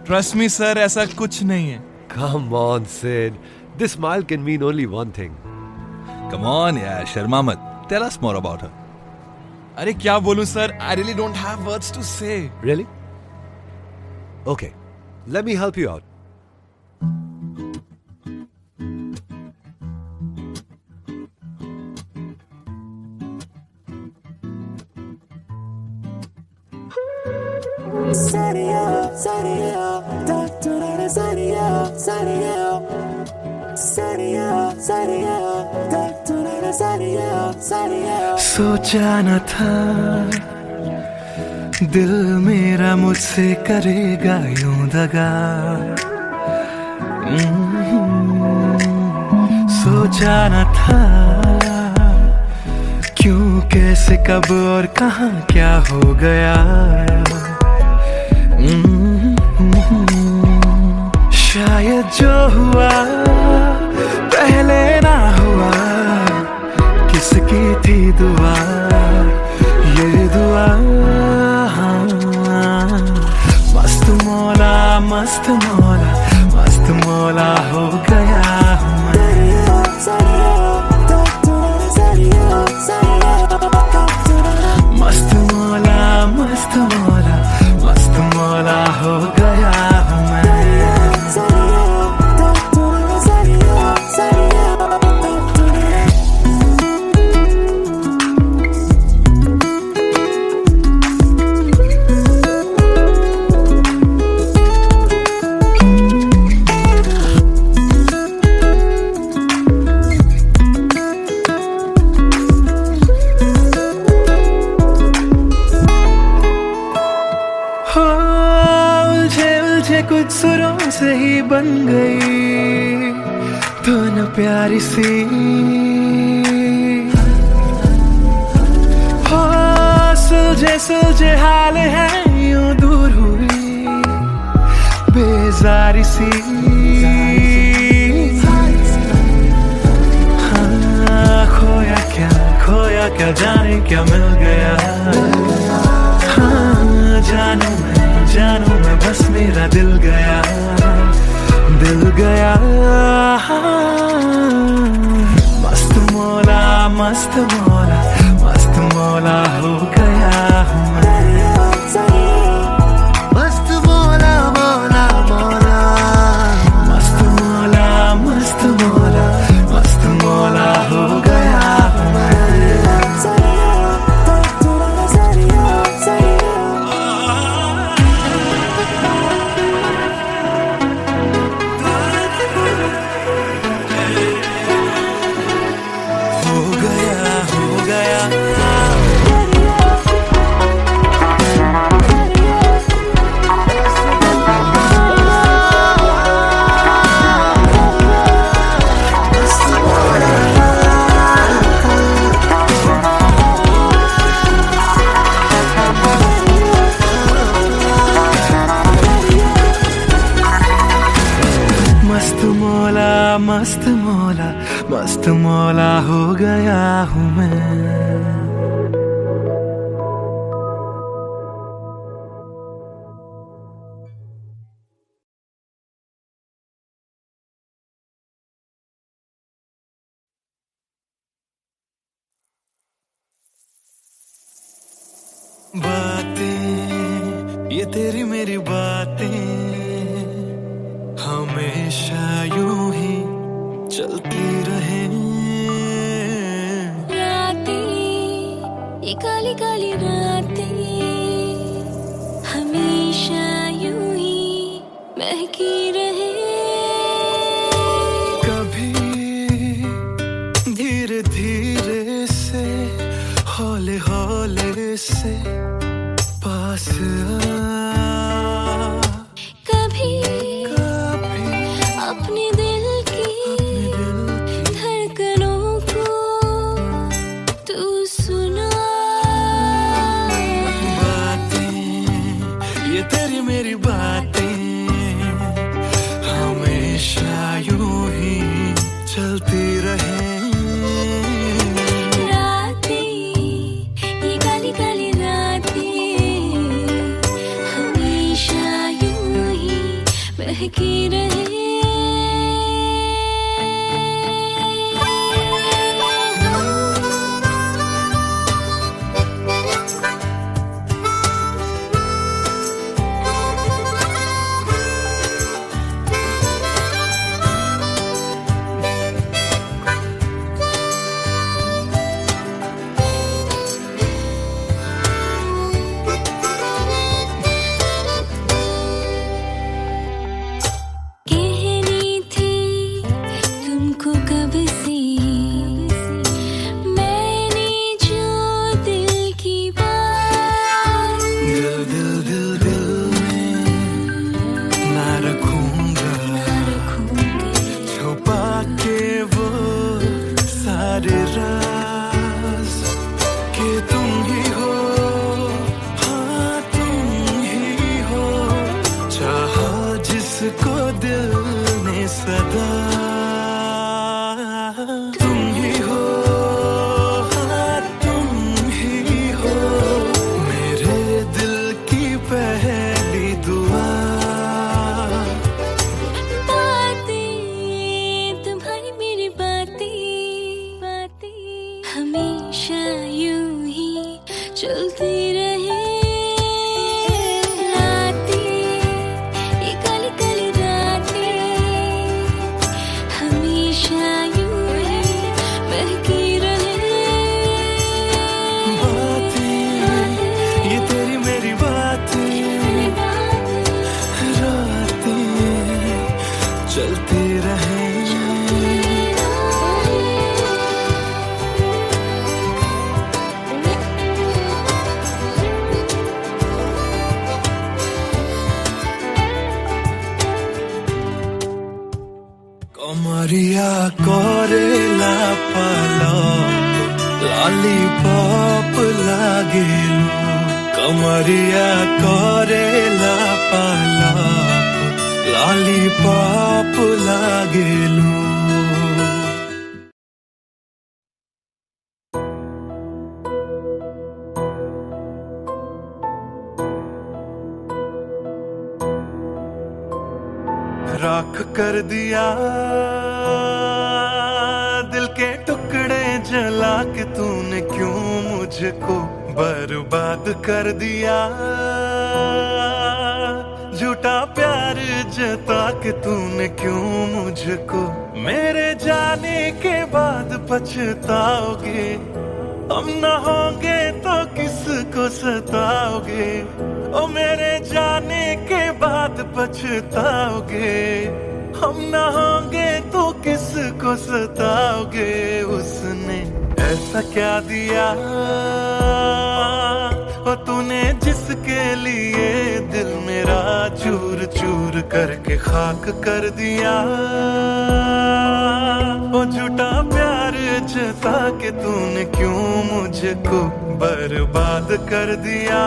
Trust me sir, ऐसा कुछ नहीं है। Come on, Sid. This smile can mean only one thing. Come on यार, शर्मा मत। Tell us more about her. अरे क्या बोलूं sir, I really don't have words to say. Really? Okay, let me help you out. सोचा न था दिल मेरा मुझसे करेगा यूं दगा। सोचा न था क्यों, कैसे, कब और कहां क्या हो गया। शायद जो हुआ पहले ना हुआ, किसकी थी दुआ, ये दुआ। मस्त मौला, मस्त मौला, मस्त मौला हो गया हूँ मैं। मस्त मौला, मस्त मौला, मस्त मौला हो गया हूँ मैं। कुछ सुरों से ही बन गई धुन प्यारी सी, हो सुलझे सुलझे हाल है यूं दूर हुई बेजारी सी। हाँ, खोया क्या जाने क्या मिल गया। हाँ, जानू मैं बस मेरा दिल गया, दिल गया। मस्त मौला, मस्त मौला, मस्त मौला हो गया हूँ मैं। मस्त मौला, मौला मौला, मस्त मौला, मस्त मौला, मस्त मौला हो गया हूँ मैं। मस्त मौला, मस्त मौला हो गया हूँ मैं। बातें ये तेरी मेरी बातें हमेशा यूं ही चलती रहे। रातें ये काली काली रातें हमेशा यूं ही महकी रहे। कभी धीरे धीरे से, हौले हौले से पास आ। कभी अपने दिल की धड़कनों को तू सुना। बातें ये तेरी मेरी बातें हमेशा यूं ही चलती रहे। काली रातें हमेशा यूं ही महकी रहे। हमेशा यूं ही चलती रहे। रातें, ये काली काली रातें, हमेशा यूं ही बहकी रहे। बातें, ये तेरी मेरी बातें, रातें चलती रहे। कमरिया कोरेला पालप लॉलीपॉप लागेलू। कमरिया कोरेला पालप लॉलीपॉप लागेलू। राख कर दिया दिल के टुकड़े जला के तूने क्यों मुझको बर्बाद कर दिया। झूठा प्यार जता के तूने क्यों मुझको मेरे जाने के बाद पछताओगे। हम न होंगे तो किसको सताओगे। ओ मेरे जाने के बाद पछताओगे। हम न होंगे तो किसको सताओगे। उसने ऐसा क्या दिया ओ तूने जिसके लिए दिल मेरा चूर चूर करके खाक कर दिया। ओ झूठा प्यार जता के तूने क्यों मुझको बर्बाद कर दिया।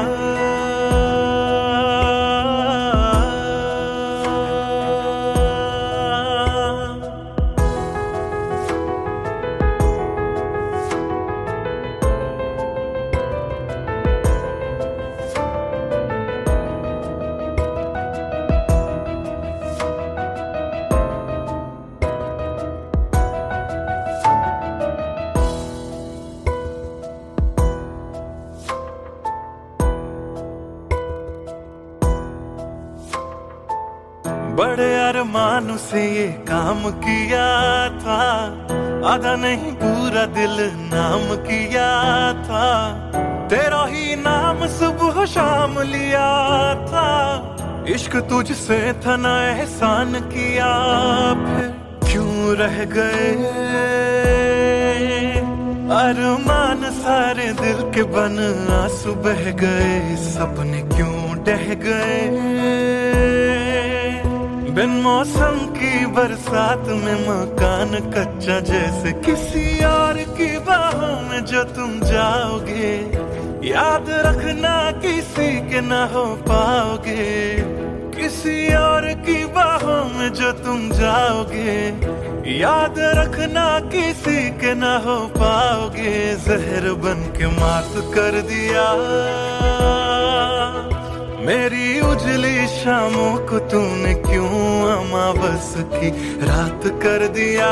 बड़े अरमान से ये काम किया था। आधा नहीं पूरा दिल नाम किया था। तेरा ही नाम सुबह शाम लिया था। इश्क तुझसे था ना एहसान किया। फिर क्यों रह गए अरमान सारे दिल के बन आंसू बह गए। सपने क्यों ढह गए बिन मौसम की बरसात में मकान कच्चा जैसे किसी और की बाहों में जो तुम जाओगे। याद रखना किसी के ना हो पाओगे। किसी और की बाहों में जो तुम जाओगे। याद रखना किसी के ना हो पाओगे। जहर बन के मात कर दिया मेरी उजली शामों को तूने क्यों अमावस की रात कर दिया।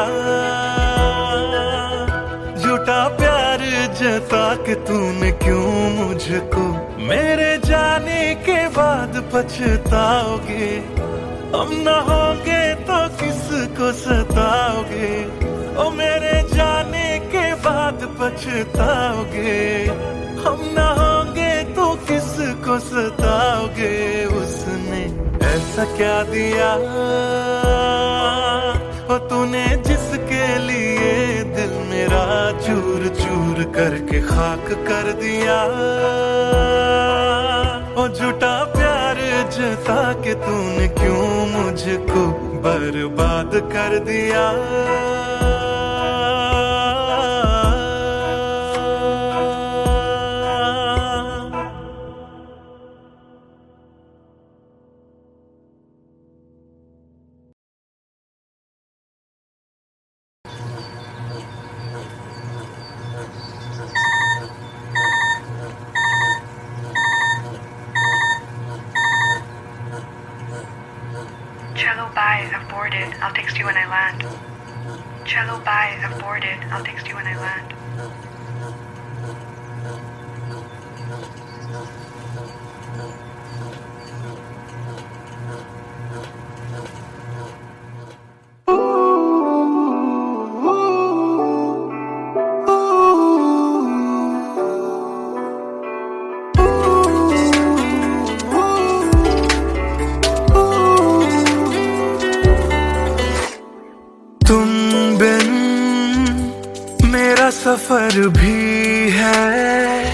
झूठा प्यार जता के तूने क्यों मुझको मेरे जाने के बाद पछताओगे। हम न होंगे तो किसको सताओगे, ओ मेरे जाने के बाद पछताओगे। हम न होंगे तो किसको सताओगे। उसने ऐसा क्या दिया ओ तूने जिसके लिए दिल मेरा चूर चूर करके खाक कर दिया। ओ झूठा प्यार जता के तूने क्यों मुझको बर्बाद कर दिया। Cello, bye, I've boarded. I'll text you when I land. Cello, bye, I've boarded. I'll text you when I land. तुम बिन मेरा सफर भी है,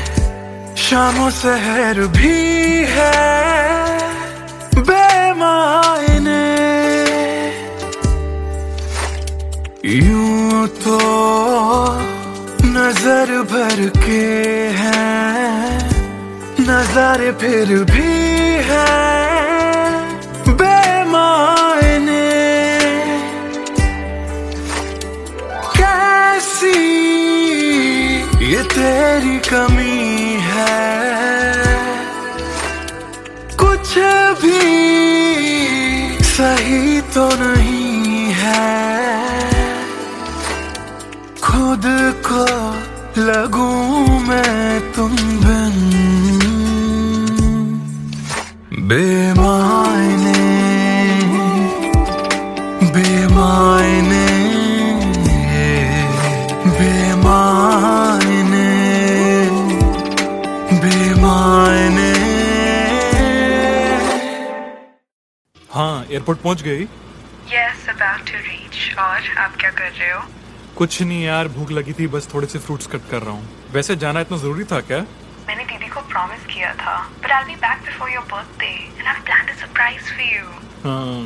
शामों सहर भी है बेमायने। यूं तो नजर भर के हैं नजारे, फिर भी है बेमायने। कैसी ये तेरी कमी है, कुछ भी सही तो नहीं है। खुद को लगूं मैं तुम बिन बेमायने बेमायने बेमायने बेमायने। हाँ, एयरपोर्ट पहुंच गई? Yes, about to reach. और आप क्या कर रहे हो? कुछ नहीं यार, भूख लगी थी, बस थोड़े से फ्रूट्स कट कर रहा हूँ। वैसे जाना इतना जरूरी था क्या? मैंने दीदी को प्रॉमिस किया था, but I'll be back before your birthday and I've planned a surprise for you. हाँ,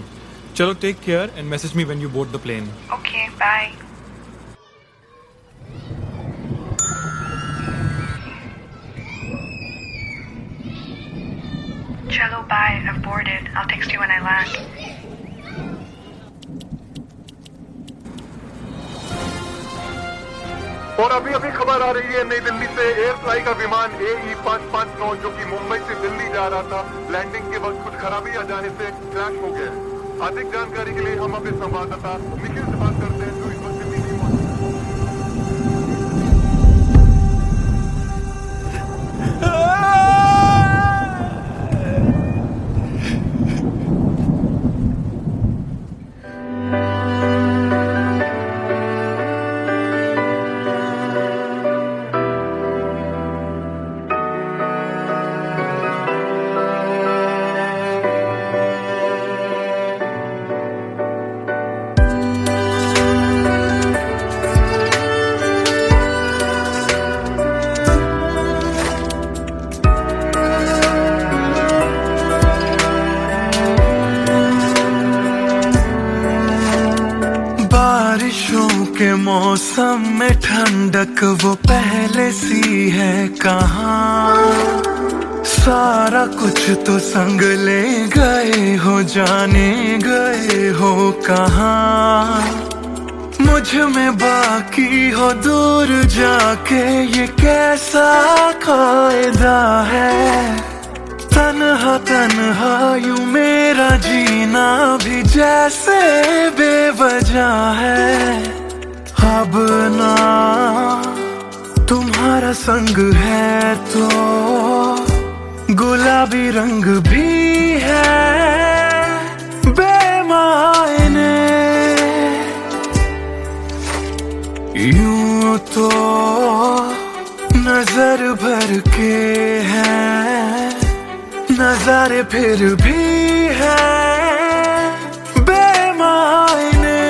चलो take care and message me when you board the plane. Okay, bye. Cello, bye, I've boarded. I'll text you when I land. और अभी अभी खबर आ रही है नई दिल्ली से, एयर फ्लाई का विमान AE 559 जो कि मुंबई से दिल्ली जा रहा था, लैंडिंग के वक्त कुछ खराबी आ जाने से क्रैश हो गया है। अधिक जानकारी के लिए हम अपने संवाददाता निखिल से बात करते हैं जो इस वक्त दिल्ली में मौजूद के मौसम में ठंडक वो पहले सी है कहाँ। सारा कुछ तो संग ले गए हो, जाने गए हो कहाँ। मुझ में बाकी हो दूर जाके, ये कैसा कायदा है। तन्हा तन्हा यूं मेरा जीना भी जैसे बेवजह है। अब ना तुम्हारा संग है तो गुलाबी रंग भी है बेमायने। यूं तो नजर भर के हैं नजारे फिर भी है बेमायने।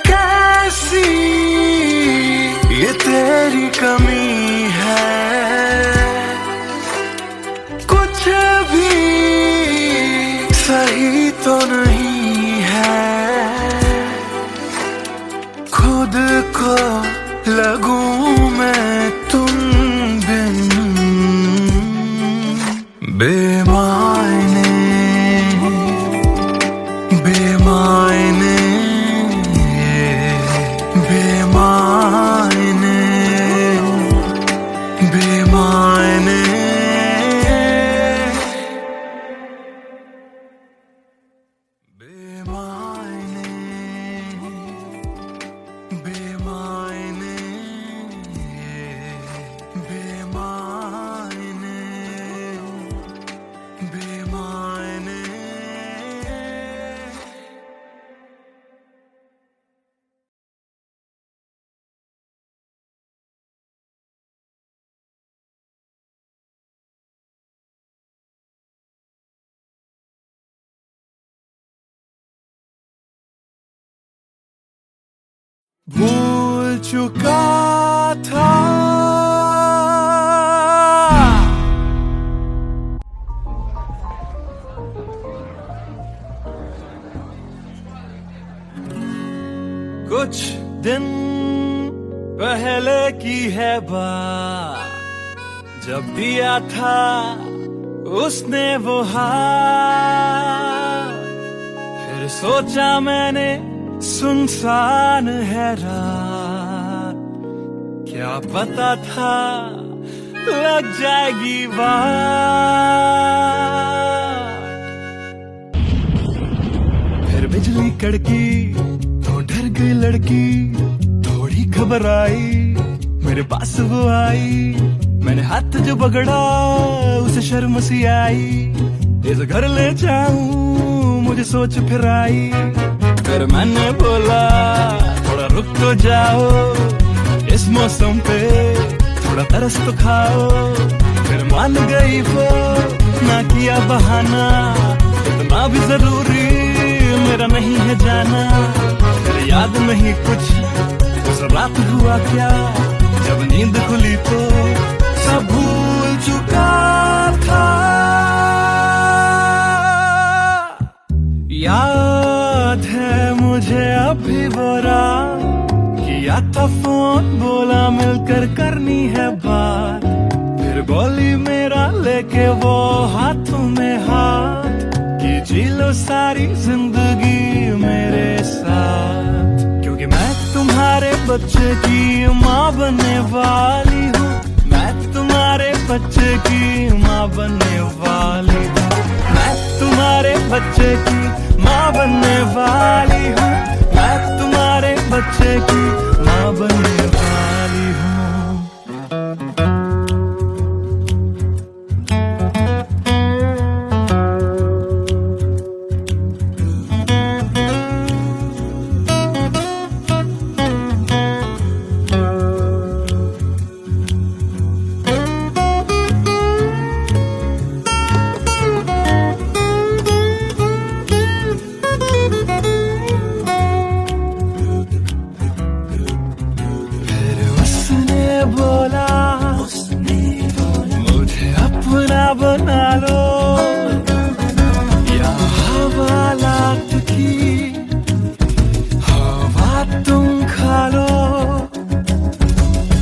कैसी ये तेरी कमी है, कुछ भी सही तो नहीं है। खुद को लगूं मैं तुम बिन बेमायने बेमायने बेमायने बेमायने। भूल चुका था कुछ दिन पहले की है बात, जब दिया था उसने वो हाथ। फिर सोचा मैंने सुनसान है रात, क्या पता था लग जाएगी बात। फिर बिजली कड़की तो डर गई लड़की, थोड़ी घबराई मेरे पास वो आई। मैंने हाथ जो पकड़ा उसे शर्म सी आई, इस घर ले जाऊं मुझे सोच फिर आई। फिर मैंने बोला थोड़ा रुक तो जाओ, इस मौसम पे थोड़ा तरस तो खाओ। फिर मान गई वो, ना किया बहाना, इतना भी जरूरी मेरा नहीं है जाना। फिर याद नहीं कुछ उस रात हुआ क्या, जब नींद खुली तो सब भूल चुका था। याद है मुझे अभी वो रात, किया था फोन बोला मिलकर करनी है बात। फिर बोली मेरा लेके वो हाथों में हाथ, कि जी लो सारी जिंदगी मेरे साथ। क्योंकि मैं तुम्हारे बच्चे की माँ बनने वाली हूँ, मैं तुम्हारे बच्चे की माँ बनने वाली हूँ। मैं तुम्हारे बच्चे की माँ बनने वाली हूँ, मैं तुम्हारे बच्चे की माँ बनने वाली हूँ। बना लो या हवालात की हवा तुम खा लो।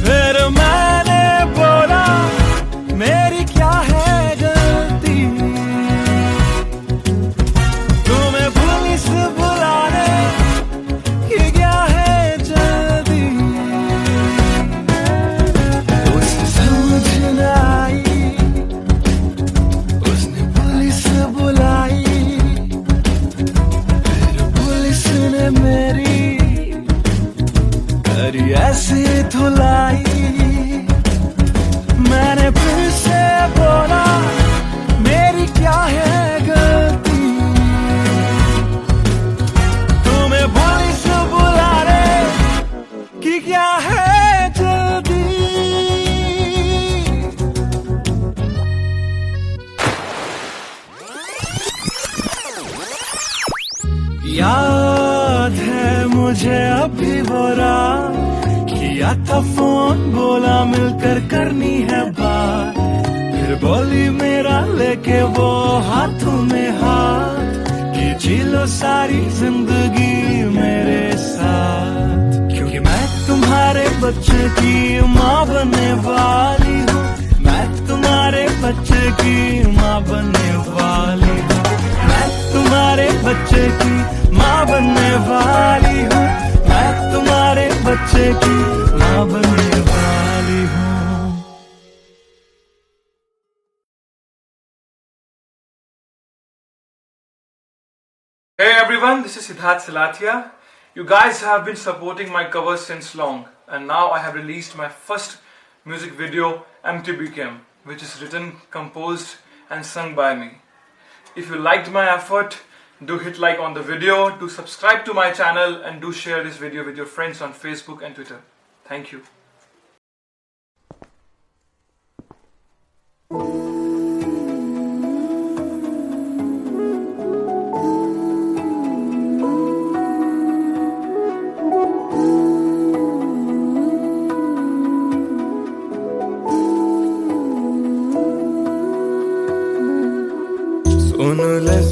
फिर मैंने बोला मेरी क्या है गलती, तुम्हें पुलिस बुलाने की क्या है जल्दी। उसे समझना था फोन, बोला मिलकर करनी है बात। फिर बोली मेरा लेके वो हाथों में हाथ, कि जी लो सारी जिंदगी मेरे साथ। क्योंकि मैं तुम्हारे बच्चे की माँ बनने वाली हूँ, मैं तुम्हारे बच्चे की माँ बनने वाली हूँ, मैं तुम्हारे बच्चे की माँ बनने वाली हूँ, मैं तुम्हारे बच्चे की माँ बनने वाली हूँ। Hey everyone, this is Siddharth Silathia. You guys have been supporting my covers since long, and now I have released my first music video, Empty Became, which is written, composed and sung by me. If you liked my effort, do hit like on the video, do subscribe to my channel, and do share this video with your friends on Facebook and Twitter. Thank you.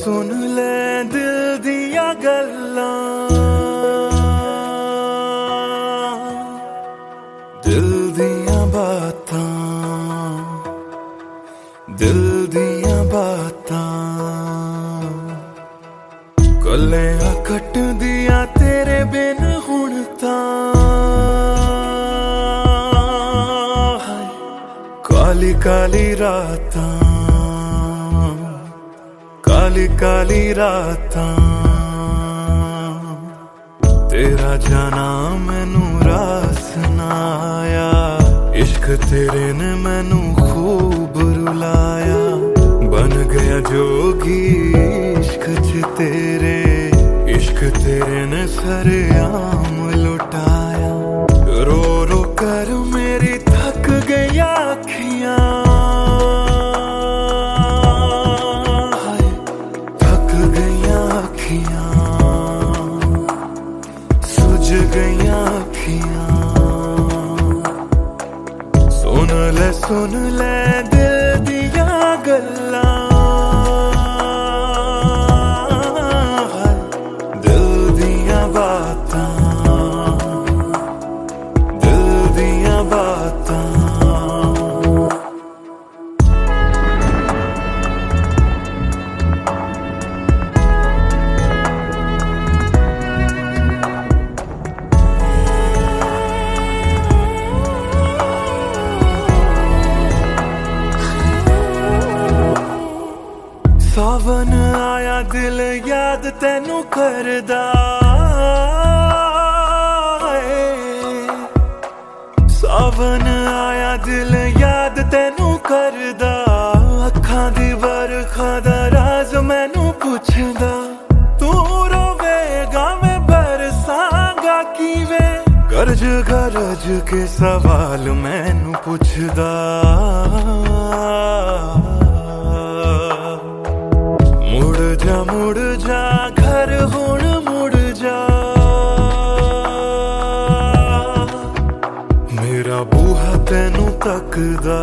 सुन ले दिल दिया गल्लां, दिल दिया बातां, दिल दिया बातां। गल्लां कट दिया तेरे बिन हुण तां, काली काली रातां, काली काली रातां। तेरा जाना मैनू रास ना आया, इश्क तेरे ने मैनू खूब रुलाया। बन गया जोगी इश्क च तेरे, इश्क तेरे ने सरेआम लुटाया। रो रो कर मेरी थक गई अखियां, सुझ गईयां अखियां। सुन ले दिल दिया गल्लां, दिल दिया बातां, दिल दिया बातां। सावन आया दिल याद तैनू करदा, सावन आया दिल याद तैनू करदा। अखां दी बरखा दा राज मैनू पुछदा, तू रोवेगा मैं बरसांगा किवें। गरज गरज के सवाल मैनू पुछदा, मुड़ जा घर हुण मुड़ जा। मेरा बूहा तैनू तकदा,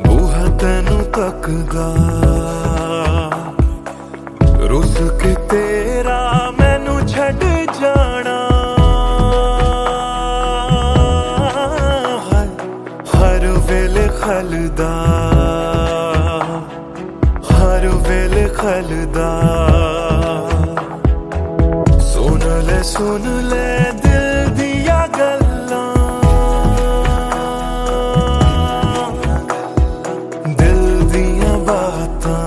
बूहा तैनू तकदा। रुस के तेरा मैनू छड़ जाना, हर वेले खलदा, हर वेले खलदा। सुन ले दिल दिया गल्लां, दिल दिया बातां,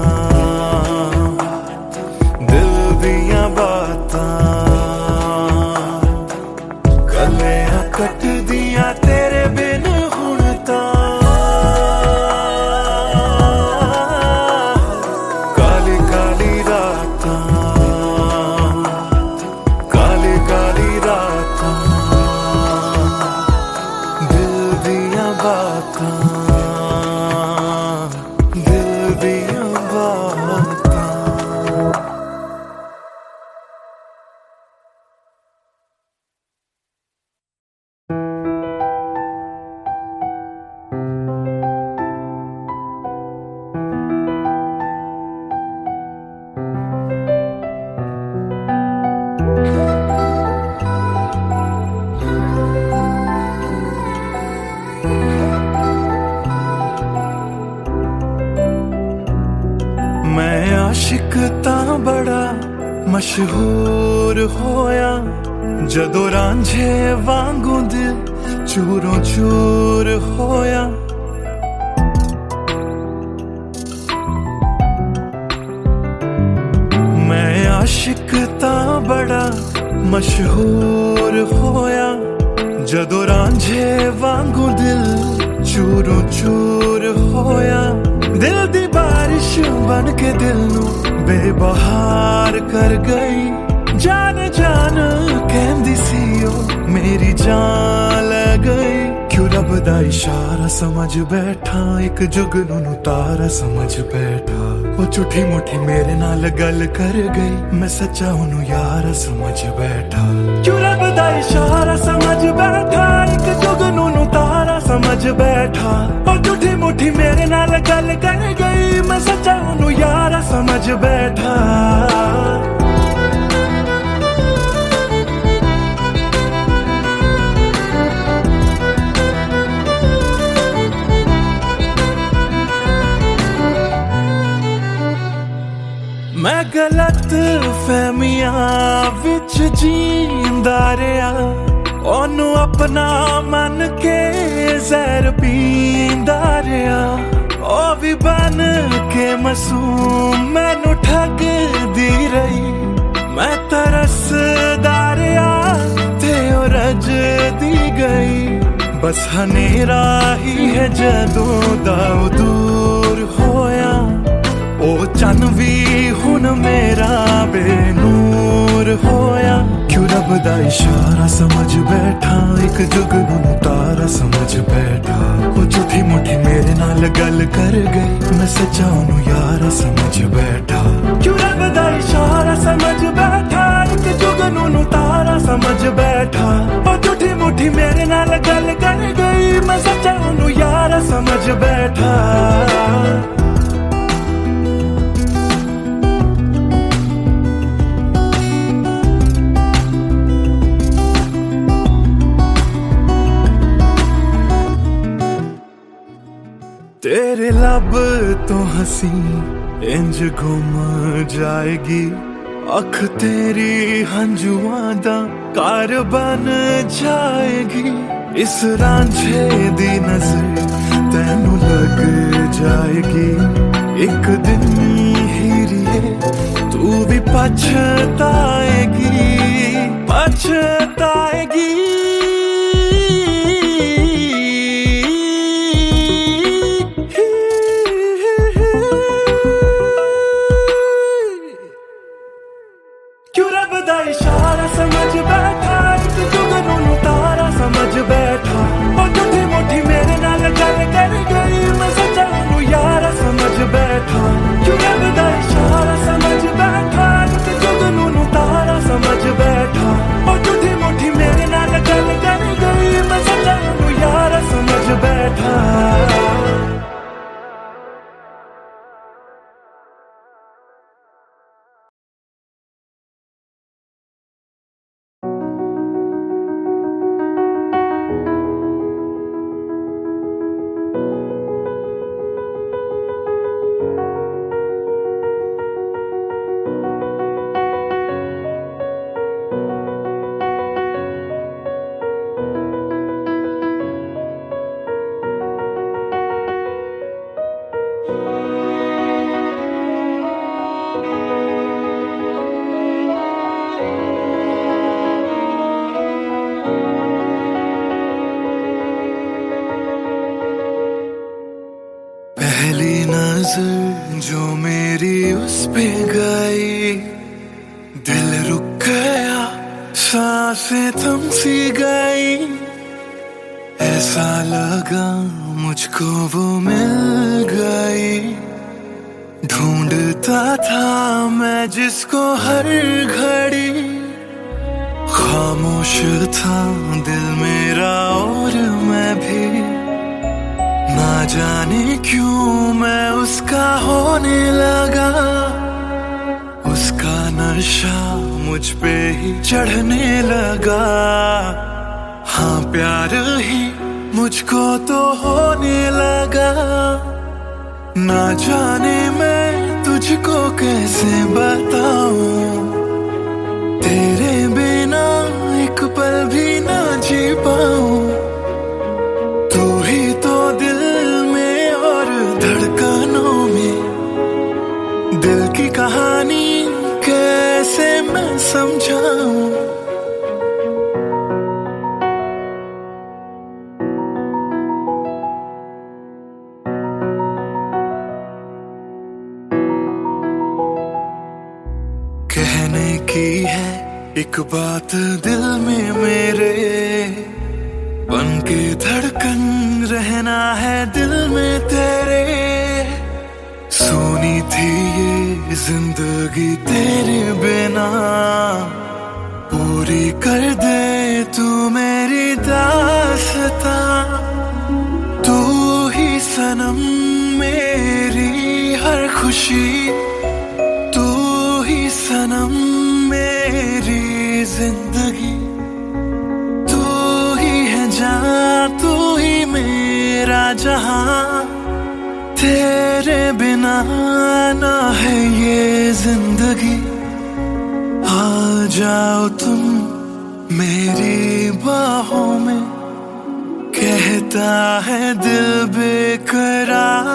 दिल दिया बातां। गल्लां कट दिया तेरे बिन हुण तां, काली काली रातां, काली काली रातां। दिल दिया बातां। आशिक तां बड़ा मशहूर होया जदों रांझे वांगू दिल चूरों चूर होया। मैं आशिक तां बड़ा मशहूर होया जदों रांझे वांगू दिल चूरों चूर होया। दिल दी बारिश बन के दिल नू बेबहार कर गई। जान जान कहंदी सी ओ मेरी जान ले गई। क्यों रब दा इशारा समझ बैठा एक जुगनू तारा समझ बैठा। वो झूठी मुठी मेरे नाल गल कर गई मैं सच्चा ओनू यार समझ बैठा। क्यों रब दा इशारा समझ बैठा एक जुगनू तारा समझ बैठा। वो झूठी मुठी मेरे नाल गल कर गई मैं सच्चा ओनू यार समझ बैठा। मैं गलत फहमियां विच जींदा रहा ओनू अपना मन के जहर पींदा रहा। ओ भी बन के मासूम मैनू ठग दी रही। मैं तरसदा रहा ते ओ रज दी गई। बस हनेरा ही है जदों दा दूर होया। ओ चन भी हुन मेरा बेनूर होया। क्यों रब दा इशारा समझ बैठा एक जुगनू तारा समझ बैठा। वो झूठी मुठी मेरे नाल गल कर गई मैं सच्चा ओनू यार समझ बैठा। क्यों रब दा इशारा समझ बैठा एक जुगनू तारा समझ बैठा। वो झूठी मुठी मेरे नाल गल कर गई मैं सच्चा ओनू यार समझ बैठा। तेरे लब तो हंसी इंज घुम जाएगी। अख तेरी हंजुआं दा कार बन जाएगी। इस रांझे दी नजर तैनू लग जाएगी। एक दिन हीरिए तू भी पछताएगी पछताएगी। इशारा समझ बैठा एक जुगनू तारा समझ बैठा। और झूठी मुठी मेरे नाल गल कर गई मैं सच्चा ओनू यार समझ बैठा। क्यों रब दा इशारा समझ बैठा एक जुगनू तारा समझ बैठा। और झूठी मुठी मेरे नाल गल कर गई मैं सच्चा ओनू यार समझ बैठा। पहली नजर जो मेरी उस पे गई दिल रुक गया सांसें थम सी गई। ऐसा लगा मुझको वो मिल गई। ढूंढता था मैं जिसको हर घड़ी। खामोश था दिल मेरा और मैं भी। ना जाने क्यों मैं उसका होने लगा। उसका नशा मुझ पे ही चढ़ने लगा। हाँ प्यार ही मुझको तो होने लगा। ना जाने मैं तुझ तुझको कैसे बताऊं, तेरे बिना एक पल भी ना जी पाऊं। तू ही तो दिल में और धड़कनों में, दिल की कहानी कैसे मैं समझाऊं। कहने की है एक बात दिल में मेरे, बन के धड़कन रहना है दिल में तेरे। सोनी थी ये जिंदगी तेरे बिना, पूरी कर दे तू मेरी दास्तां। तू ही सनम मेरी हर खुशी, तू ही सनम मेरी जिंदगी। तू ही है जान, तू ही मेरा जहां, तेरे बिना ना है ये जिंदगी। आ जाओ तुम मेरी बाहों में, कहता है दिल बेकरार।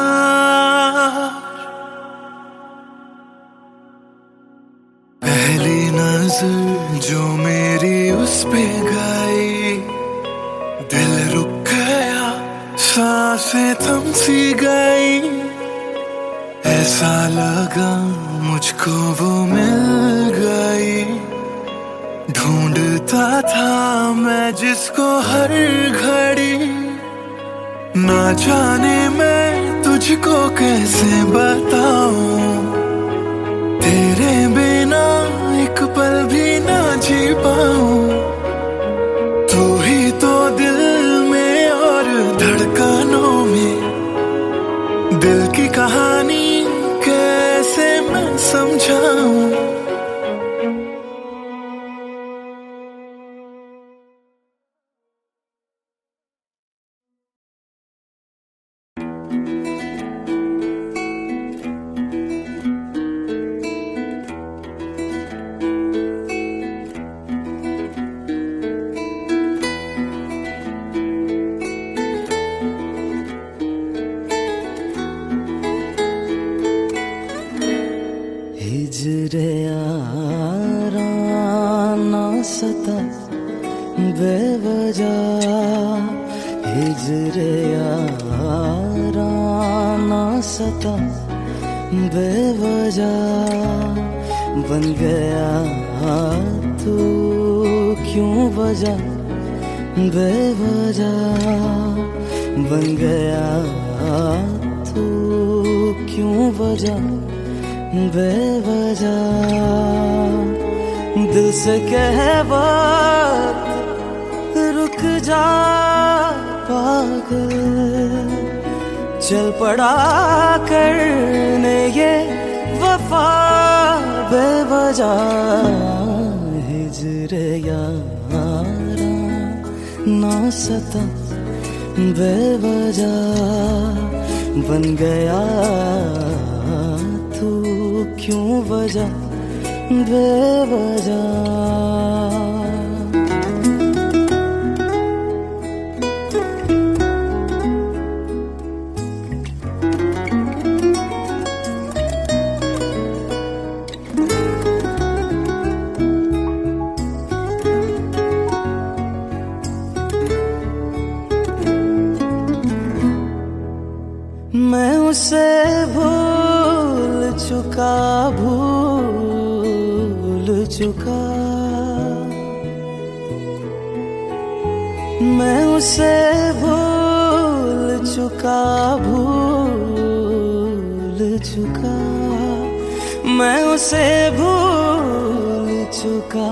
पहली नजर जो मेरी उस पे गई, दिल रुक गया, सांसें थम सी गई। ऐसा लगा मुझको वो मिल गई, ढूंढता था मैं जिसको हर घड़ी। ना जाने मैं तुझको कैसे बताऊं, तेरे बिना एक पल भी ना जी पाऊं। तू ही तो दिल में और धड़कनों में, दिल की कहानी कैसे मैं समझाऊं। हिजरे यारा ना सता बेवजह, हिजरे यारा ना सता बेवजह। बन गया तू क्यों वजह, बेवजह बन गया तू क्यों वजह, बेवजह। दिल से कह वक्त रुक जा पागल, चल पड़ा करने ये वफा बेवजह। हिजरे यारा ना सता बेवजह, बन गया तू क्यों वजह, बेवजह। मैं उसे भूल चुका, भूल चुका। मैं उसे भूल चुका, भूल चुका। मैं उसे भूल चुका,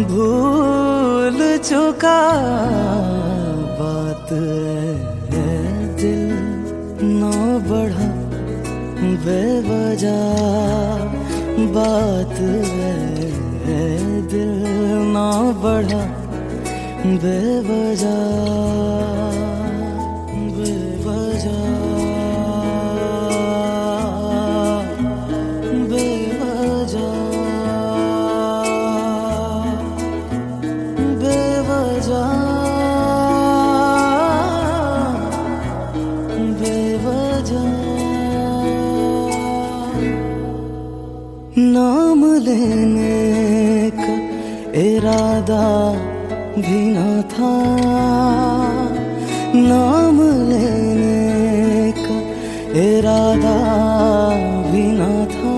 भूल चुका। बात है दिल ना बढ़ा बेवजह, बात है दिल ना बढ़ा बेवजह, बेवजह, बेवजह नाम लेने का इरादा भी न था, नाम लेने का इरादा भी न था,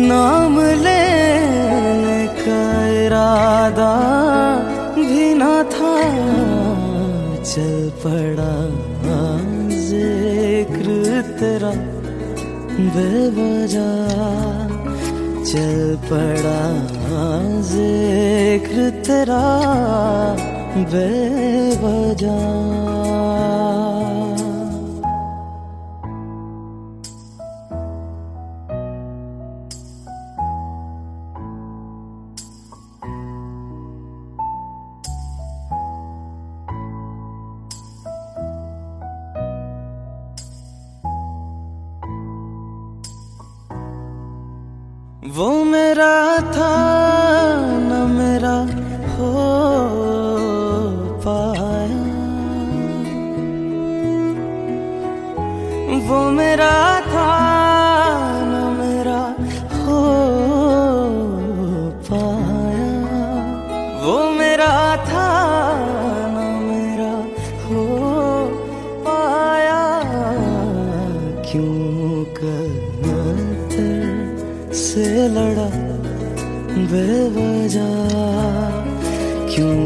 नाम लेने का इरादा भी न था। चल पड़ा जिक्र तेरा बेवजह, चल पड़ा जिक्र तेरा बेवजह। वो मेरा था न मेरा हो पाया, वो मेरा था न मेरा हो पाया, वो मेरा था न मेरा हो पाया। क्यों कर से लड़ा बेवजह, क्यों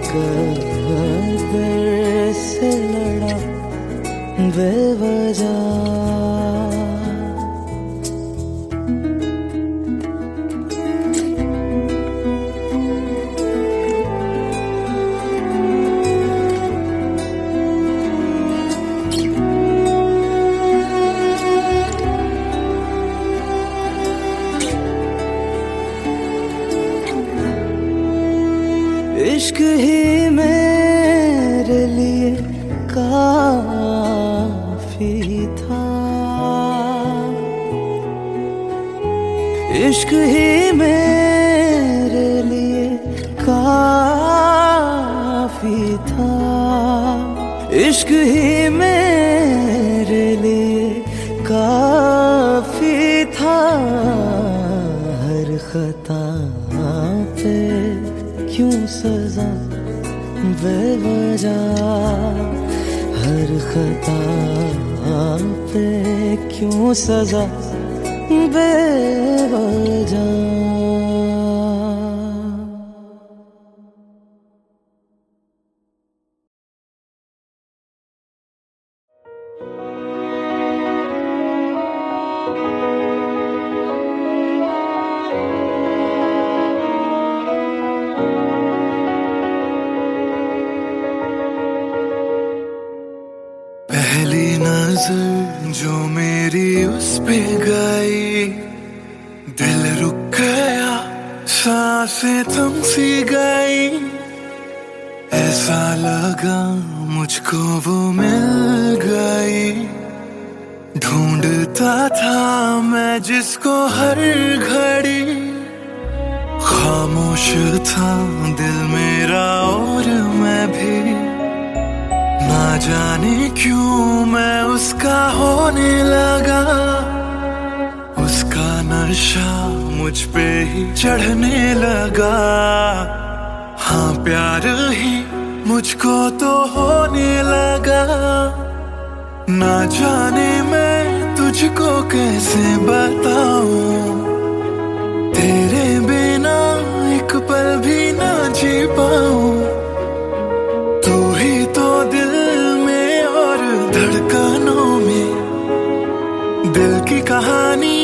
कर से लड़ा बेवजह। इश्क ही मेरे लिए काफी था, इश्क ही मेरे लिए काफी था, इश्क ही मेरे लिए काफी था। हर खता पे क्यों सजा बेवजह, हर खता पे क्यों सजा बेवजह। पहली नजर जो मेरी उस पे गई, दिल रुक गया, सांसें थम सी गई। ऐसा लगा मुझको वो मिल गई, ढूंढता था मैं जिसको हर घड़ी। खामोश था दिल मेरा और मैं भी, ना जाने क्यों मैं उसका होने लगा। उसका नशा मुझ पे ही चढ़ने लगा, हाँ प्यार ही मुझको तो होने लगा। ना जाने मैं तुझको कैसे बताऊं, तेरे बिना एक पल भी ना जी पाऊं। तू ही तो दिल में और धड़कनों में, दिल की कहानी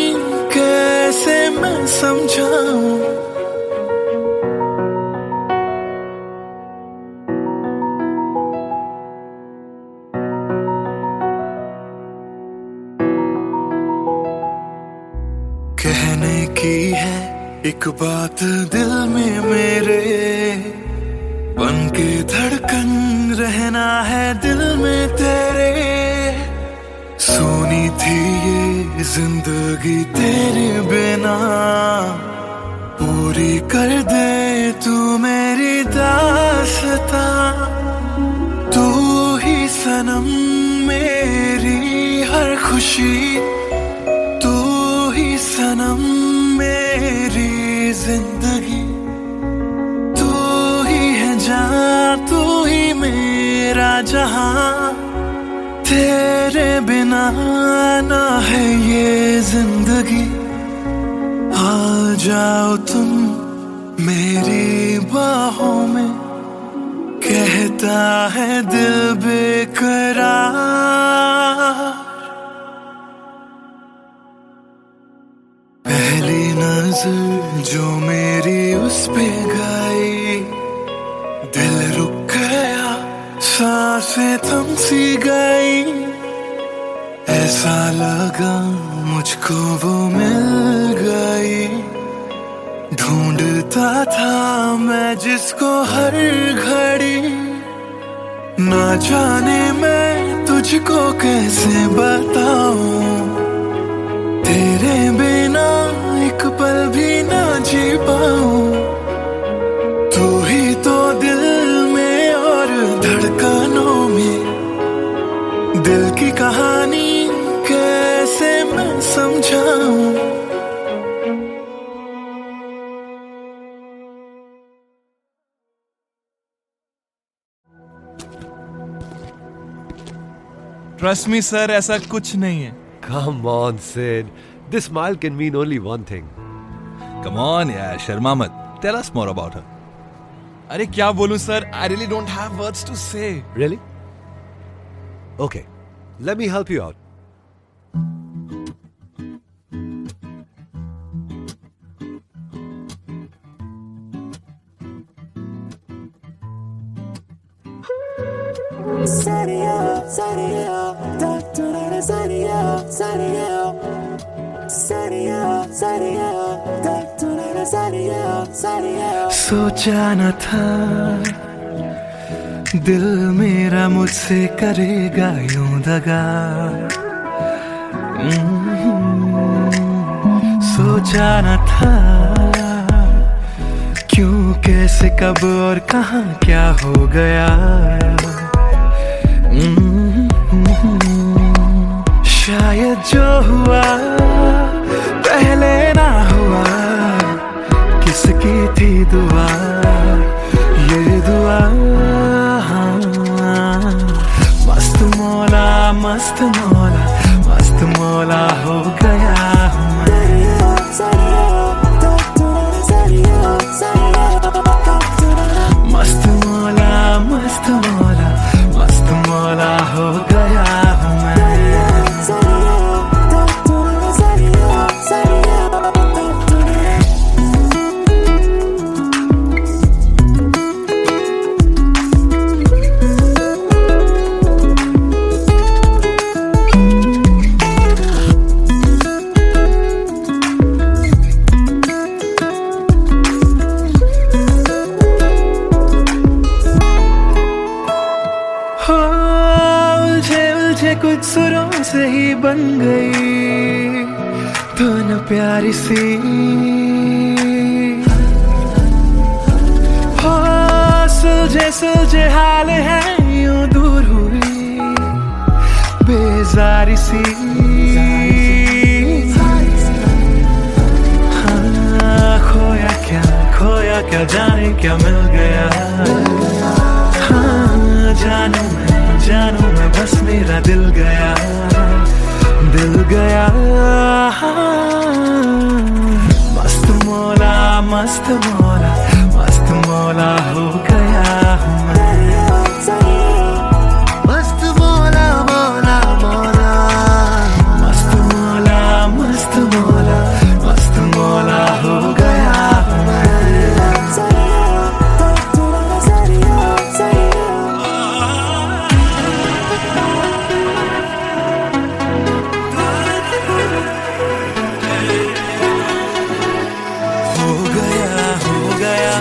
कैसे मैं समझाऊं। कहने की है एक बात दिल में मेरे, बन के धड़कन रहना है दिल में तेरे। सोनी थी ये जिंदगी तेरे बिना, पूरी कर दे तू मेरी दास्तां। तू ही सनम मेरी हर खुशी, तू ही सनम मेरी जिंदगी, तू ही है जान, तू ही मेरा जहां, तेरे बिना ना है ये जिंदगी। आ जाओ तुम मेरी बाहों में, कहता है दिल बेकरार। पहली नजर जो मेरी उस पे गई, दिल रुक गया, सांसें थम सी गई, ऐसा लगा मुझको वो मिल गई। ढूंढता था मैं जिसको हर घड़ी, ना जाने मैं तुझको कैसे बताऊं, तेरे बिना एक पल भी ना जी पाऊं। तू ही तो दिल में और धड़कनों में, दिल की कहानी कैसे मैं समझाऊं। ट्रस्ट मी सर, ऐसा कुछ नहीं है। Come on, Sid. This smile can mean only one thing. Come on यार, शर्मा मत। Tell us more about her. अरे क्या बोलूं sir, I really don't have words to say. Really? Okay, let me help you out. सोचा न था दिल मेरा मुझसे करेगा यूं दगा, सोचा न था क्यों, कैसे, कब और कहां क्या हो गया। शायद जो हुआ पहले ना हुआ, किसकी थी दुआ, ये दुआ। मस्त मौला, मस्त मौला, मस्त मौला हो गया हूँ मैं। मस्त मौला, मस्त मौला, मस्त मौला हो गया हूँ मैं। कुछ सुरों से ही बन गई धुन प्यारी सी, हो सुलझे सुलझे हाल है यूं दूर हुई बेजारी सी। हाँ, खोया क्या जाने क्या मिल गया। हाँ, जानू मैं बस मेरा दिल गया, दिल गया। मस्त मौला, मस्त मौला, मस्त मौला हो गया हूँ मैं। मस्त मौला, मौला मौला, मस्त मौला, मस्त मौला, मस्त मौला हो गया हूँ मैं। हो गया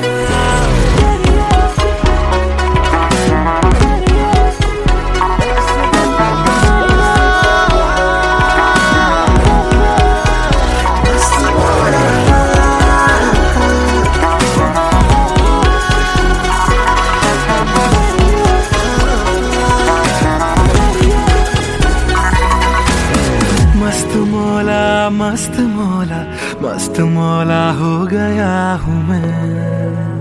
मस्त मौला हो गया हूँ मैं।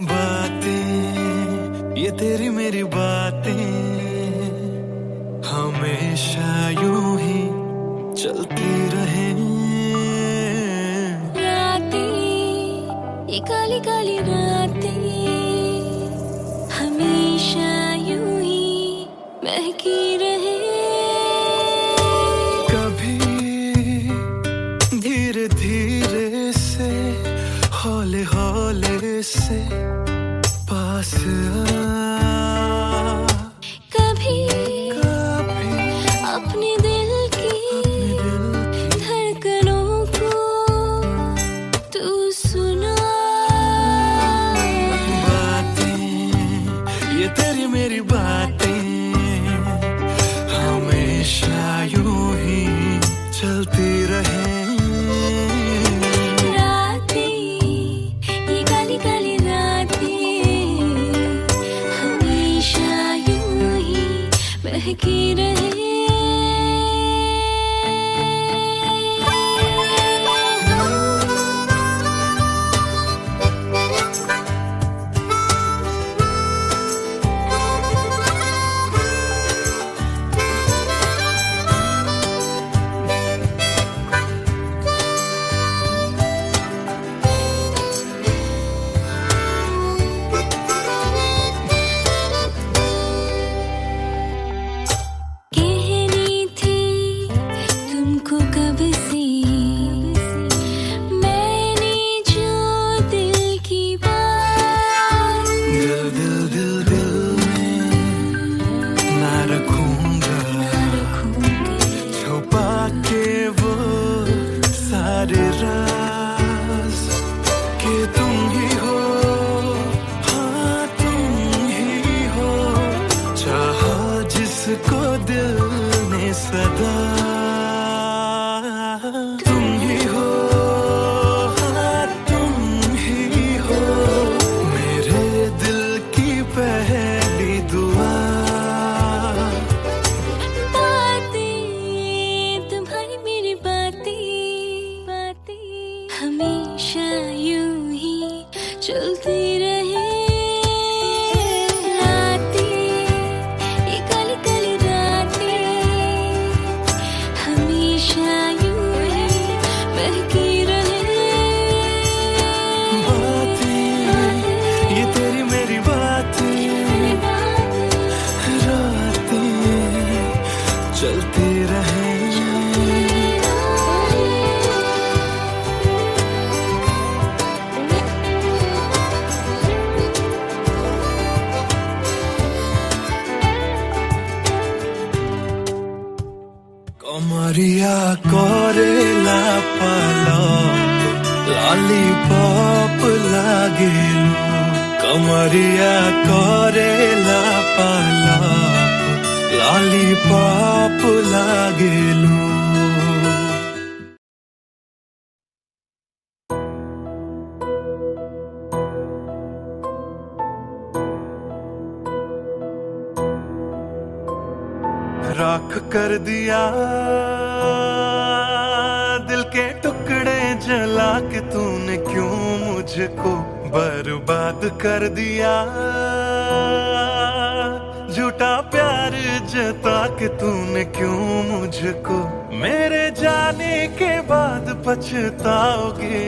बातें ये तेरी मेरी बातें हमेशा यूं ही चलती रहे। रातें ये काली काली रातें हमेशा यूं ही महकी रहे। कभी धीरे धीरे से हौले हौले से पास आ, कभी अपने दिल की धड़कनों को तू सुना। बातें ये तेरी मेरी बातें हमेशा यूं ही चलती रहे। महकी रहे। हमेशा यूं ही चलती रहे। रातें ये काली काली रातें हमेशा यूं ही महकी रहे। बातें ये तेरी मेरी बातें रातें चलती रहे। कमरिया करेला पालप लॉलीपॉप लागेलू। कमरिया करेला पालप लॉलीपॉप लागेलू। राख कर दिया दिल के टुकड़े जला के तूने क्यों मुझको बर्बाद कर दिया। झूठा प्यार जता के तूने क्यों मुझको मेरे जाने के बाद पछताओगे।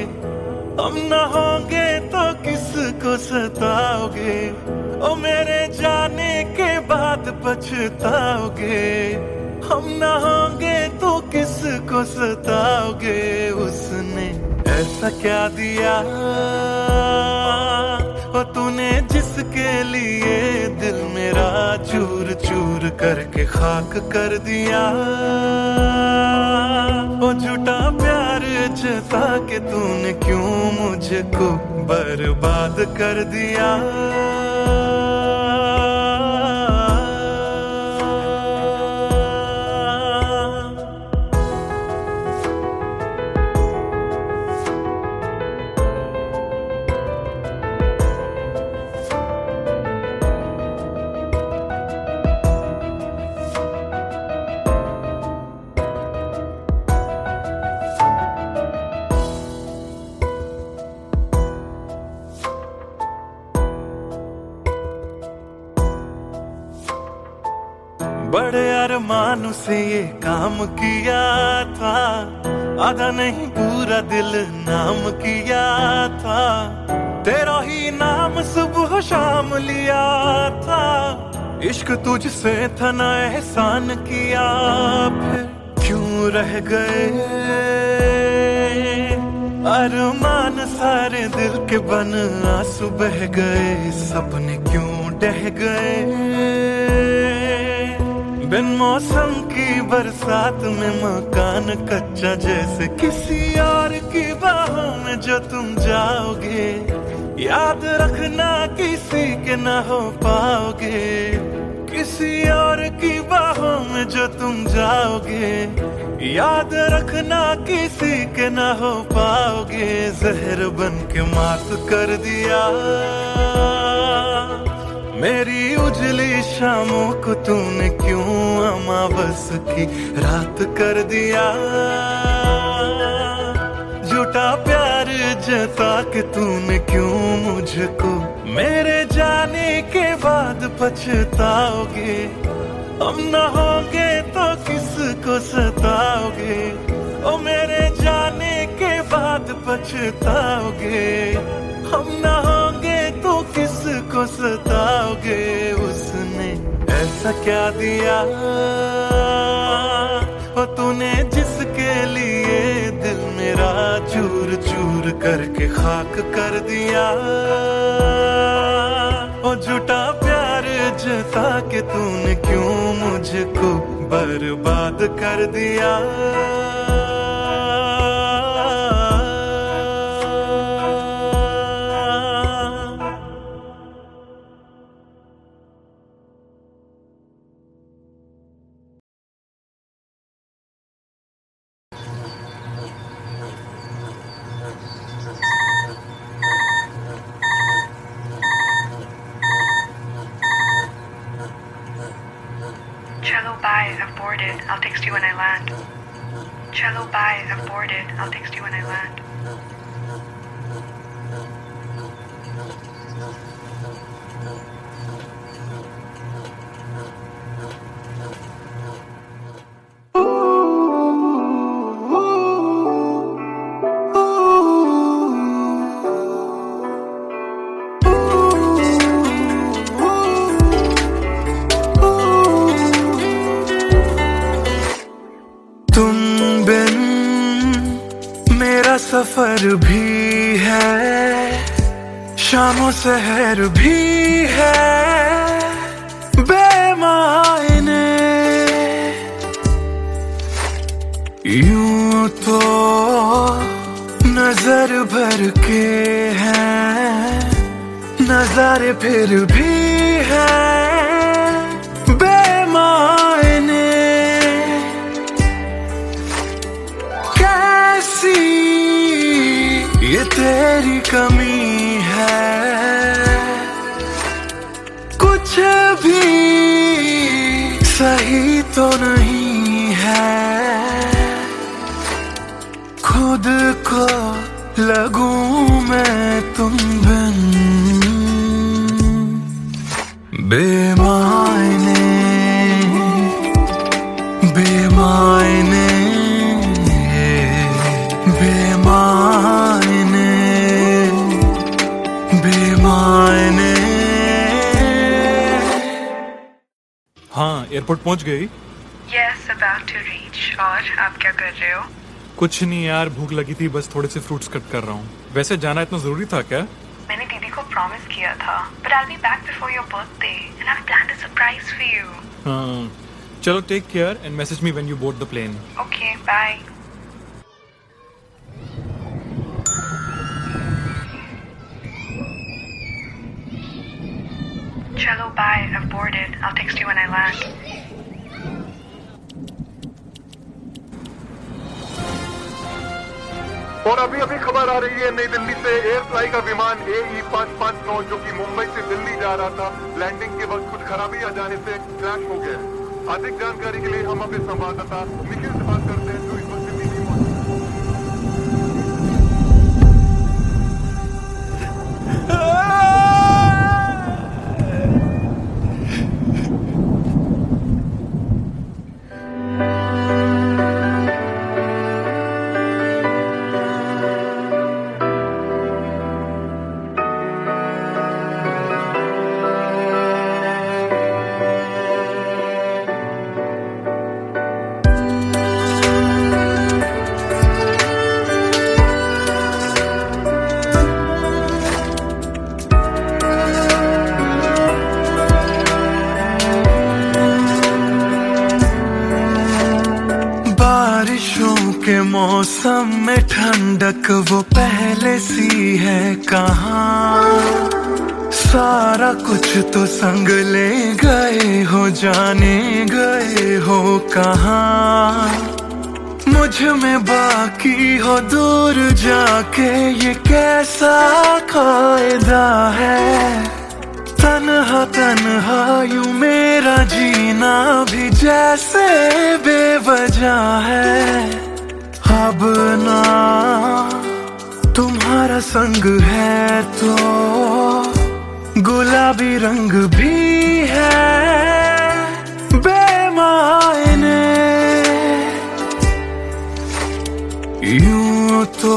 हम न होंगे तो किसको सताओगे। ओ मेरे जाने के बाद पछताओगे। हम न होंगे तो किसको सताओगे। उसने ऐसा क्या दिया ओ तूने जिसके लिए दिल मेरा चूर चूर करके खाक कर दिया। ओ झूठा प्यार जता के तूने क्यों मुझको बर्बाद कर दिया। बड़े अरमान से ये काम किया था, आधा नहीं पूरा दिल नाम किया था, तेरा ही नाम सुबह शाम लिया था, इश्क तुझसे था ना एहसान किया, फिर क्यों रह गए अरमान सारे दिल के बन आंसू बह गए, सपने क्यों ढह गए बिन मौसम की बरसात में मकान कच्चा जैसे किसी और की बाहों में जो तुम जाओगे, याद रखना किसी के ना हो पाओगे, किसी और की बाहों में जो तुम जाओगे, याद रखना किसी के ना हो पाओगे, जहर बन के मात कर दिया मेरी उजली शामों को तूने क्यों अमावस की रात कर दिया, झूठा प्यार जता के तूने क्यों मुझको मेरे जाने के बाद पछताओगे, हम न होंगे तो किसको सताओगे, ओ मेरे जाने के बाद पछताओगे, हम न होंगे तो किसको सताओगे, उसने ऐसा क्या दिया ओ तूने जिसके लिए दिल मेरा चूर चूर करके खाक कर दिया, ओ झूठा प्यार जता के तूने क्यों मुझको बर्बाद कर दिया। Cello, bye, I've boarded. I'll text you when I land. Cello, bye, I've boarded. I'll text you when I land. तुम बिन मेरा सफर भी है, शामों सहर भी है बेमायने, यूं तो नजर भर के हैं नजारे फिर भी है बेमायने, कैसी ये तेरी कमी है, कुछ भी सही तो नहीं है, खुद को लगूं मैं तुम बिन बेमायने बेमायने बेमायने बेमायने। हाँ, एयरपोर्ट पहुंच गई? Yes, about to reach. और आप क्या कर रहे हो? कुछ नहीं यार, भूख लगी थी, बस थोड़े से फ्रूट्स कट कर रहा हूँ। वैसे जाना इतना जरूरी था क्या? मैंने दीदी को प्रॉमिस किया था, but I'll be back before your birthday and I've planned a surprise for you. हाँ, चलो take care and message me when you board the plane. Okay, bye. Cello, bye, I've boarded. I'll text you when I land. और अभी अभी खबर आ रही है नई दिल्ली से एयर फ्लाई का विमान AE559 जो कि मुंबई से दिल्ली जा रहा था, लैंडिंग के वक्त कुछ खराबी आ जाने से क्रैश हो गया। अधिक जानकारी के लिए हम अपने संवाददाता निखिल से बात करते हैं जो इस वक्त दिल्ली में मौजूद है। के मौसम में ठंडक वो पहले सी है कहाँ। सारा कुछ तो संग ले गए हो, जाने गए हो कहाँ। मुझ में बाकी हो दूर जाके, ये कैसा कायदा है। तन्हा तन्हा यूं मेरा जीना भी जैसे बेवजह है। अब ना तुम्हारा संग है तो गुलाबी रंग भी है बेमायने। यूं तो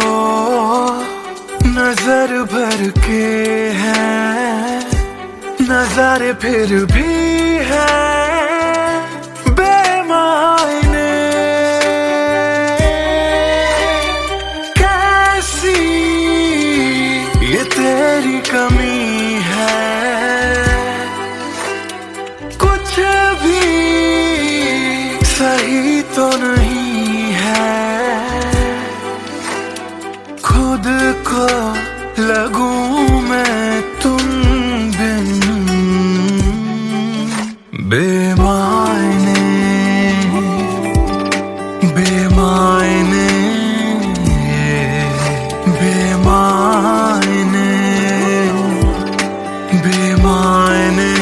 नजर भर के हैं नजारे, फिर भी है बेमायने। कैसी ये तेरी कमी है, कुछ भी सही तो नहीं है। खुद को लगूं मैं तुम बिन बेमायने बेमायने बेमायने बेमायने।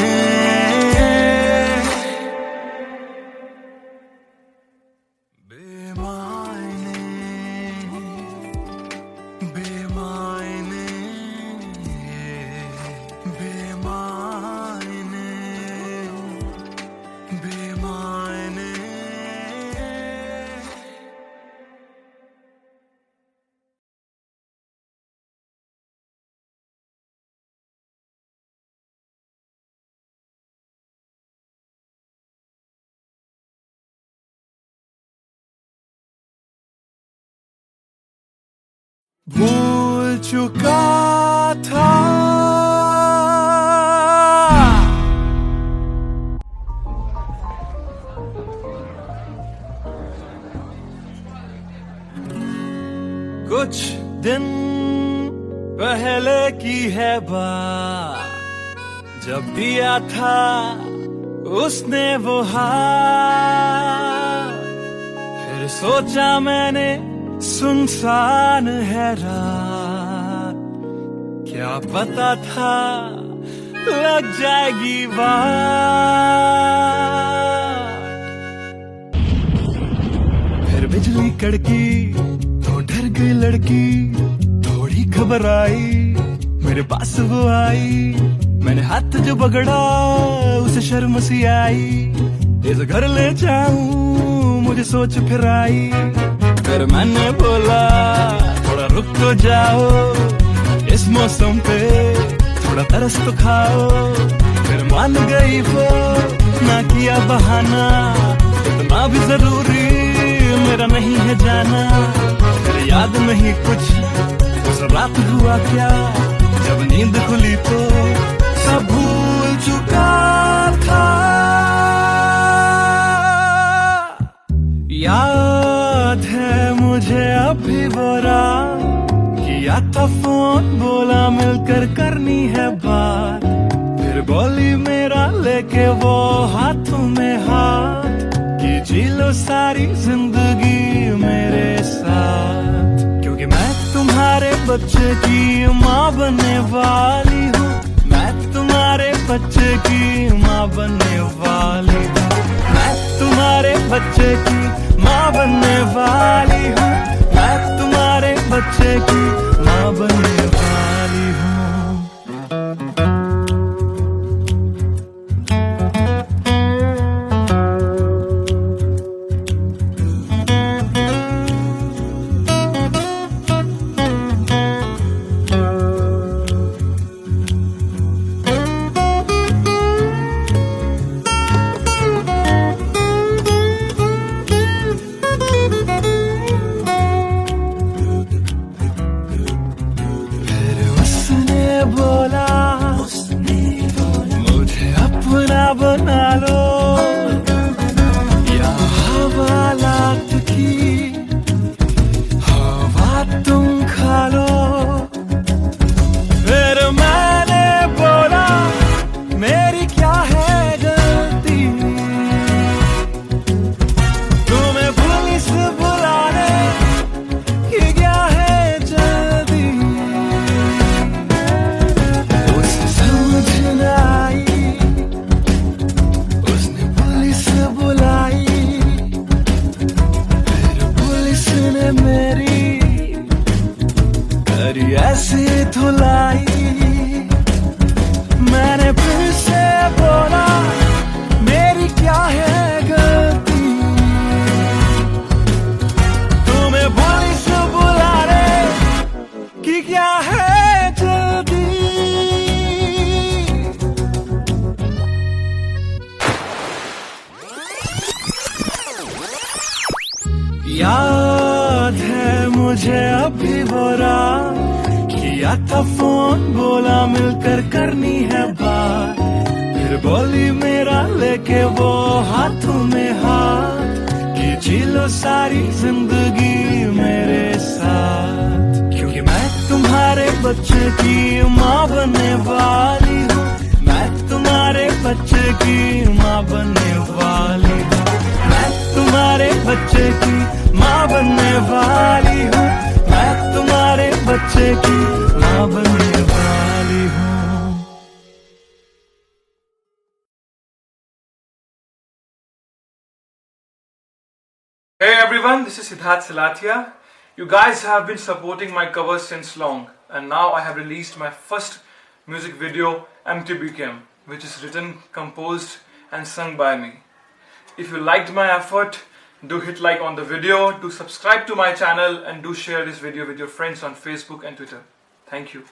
भूल चुका था कुछ दिन पहले की है बात, जब दिया था उसने वो हाथ। फिर सोचा मैंने सुनसान है रात, क्या पता था लग जाएगी बात। फिर बिजली कड़की तो डर गई लड़की, थोड़ी घबराई मेरे पास वो आई। मैंने हाथ जो पकड़ा उसे शर्म सी आई, इस घर ले जाऊं मुझे सोच फिर आई। फिर मैंने बोला थोड़ा रुक तो जाओ, इस मौसम पे थोड़ा तरस तो खाओ। फिर मान गई वो, ना किया बहाना, इतना भी जरूरी मेरा नहीं है जाना। फिर याद नहीं कुछ उस रात हुआ क्या, जब नींद खुली तो सब भूल चुका था। याद है मुझे अभी वो रात, किया था फोन बोला मिलकर करनी है बात। फिर बोली मेरा लेके वो हाथों में हाथ, कि जी लो सारी जिंदगी मेरे साथ। क्योंकि मैं तुम्हारे बच्चे की माँ बनने वाली हूँ, मैं तुम्हारे बच्चे की माँ बनने वाली हूँ। मैं तुम्हारे बच्चे की माँ बनने वाली हूँ, मैं तुम्हारे बच्चे की माँ बनने वाली हूँ। याद है मुझे अभी वो रात, किया था फोन, बोला मिलकर करनी है बात, फिर बोली मेरा लेके वो हाथों में हाथ, कि जी लो सारी जिंदगी मेरे साथ, क्योंकि मैं तुम्हारे बच्चे की माँ बनने वाली हूँ, मैं तुम्हारे बच्चे की माँ बनने वाली हूँ, मैं तुम्हारे बच्चे की माँ बनने वाली हूँ, मैं तुम्हारे बच्चे की माँ बनने वाली हूँ। Hey everyone, this is Siddharth Salathia. You guys have been supporting my covers since long, and now I have released my first music video, MTB Kim, which is written, composed and sung by me. If you liked my effort, do hit like on the video, do subscribe to my channel, and do share this video with your friends on Facebook and Twitter. Thank you.